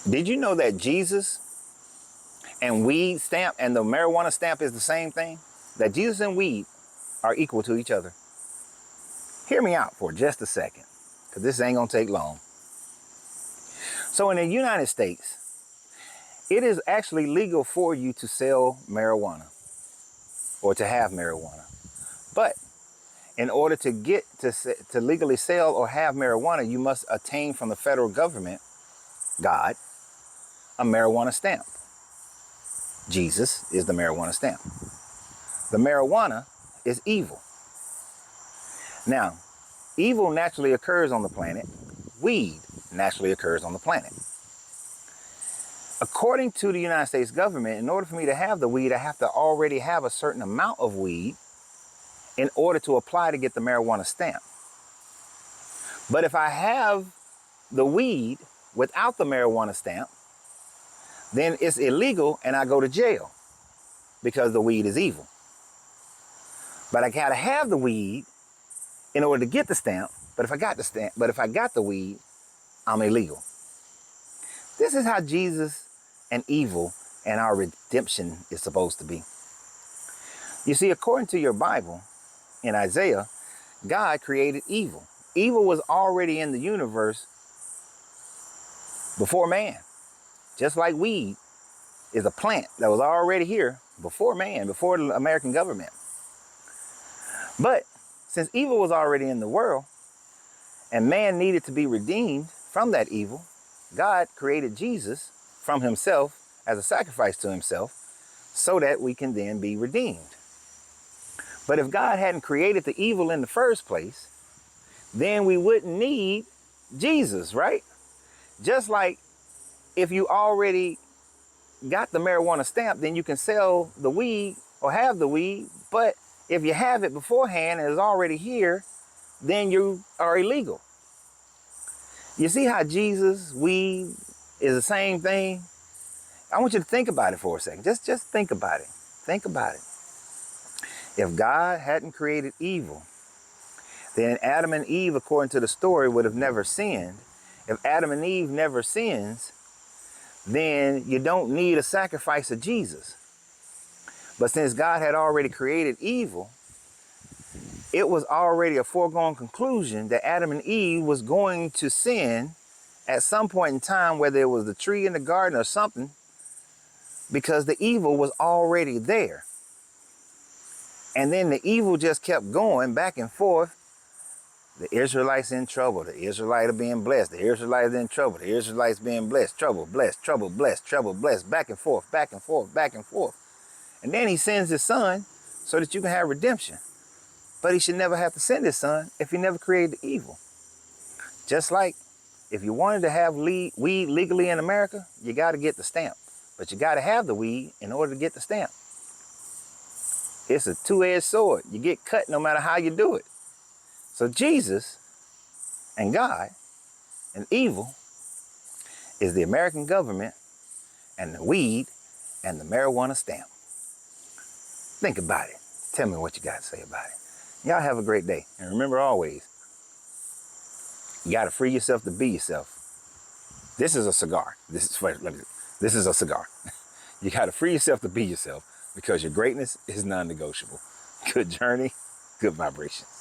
Did you know that Jesus and weed stamp and the marijuana stamp is the same thing? That Jesus and weed are equal to each other. Hear me out for just a second, because this ain't gonna take long. So in the United States, it is actually legal for you to sell marijuana or to have marijuana. But in order to get to legally sell or have marijuana, you must obtain from the federal government, God, a marijuana stamp. Jesus is the marijuana stamp. The marijuana is evil. Now, evil naturally occurs on the planet. Weed naturally occurs on the planet. According to the United States government, in order for me to have the weed, I have to already have a certain amount of weed in order to apply to get the marijuana stamp. But if I have the weed without the marijuana stamp, then it's illegal and I go to jail because the weed is evil. But I gotta have the weed in order to get the stamp. But if I got the weed, I'm illegal. This is how Jesus and evil and our redemption is supposed to be. You see, according to your Bible, in Isaiah, God created evil. Evil was already in the universe before man. Just like weed is a plant that was already here before man, before the American government. But since evil was already in the world and man needed to be redeemed from that evil, God created Jesus from himself as a sacrifice to himself so that we can then be redeemed. But if God hadn't created the evil in the first place, then we wouldn't need Jesus, right? Just like if you already got the marijuana stamp, then you can sell the weed or have the weed. But if you have it beforehand and it's already here, then you are illegal. You see how Jesus, weed is the same thing? I want you to think about it for a second. Just think about it. Think about it. If God hadn't created evil, then Adam and Eve, according to the story, would have never sinned. If Adam and Eve never sins, then you don't need a sacrifice of Jesus. But since God had already created evil, it was already a foregone conclusion that Adam and Eve was going to sin at some point in time, whether it was the tree in the garden or something, because the evil was already there. And then the evil just kept going back and forth. The Israelites in trouble. The Israelites are being blessed. The Israelites in trouble. The Israelites being blessed. Trouble, blessed, trouble, blessed, trouble, blessed. Back and forth, back and forth, back and forth. And then he sends his son so that you can have redemption. But he should never have to send his son if he never created the evil. Just like if you wanted to have weed legally in America, you got to get the stamp. But you got to have the weed in order to get the stamp. It's a two-edged sword. You get cut no matter how you do it. So Jesus and God and evil is the American government and the weed and the marijuana stamp. Think about it. Tell me what you got to say about it. Y'all have a great day. And remember always, you got to free yourself to be yourself. This is a cigar. This is a cigar. You got to free yourself to be yourself because your greatness is non-negotiable. Good journey, good vibrations.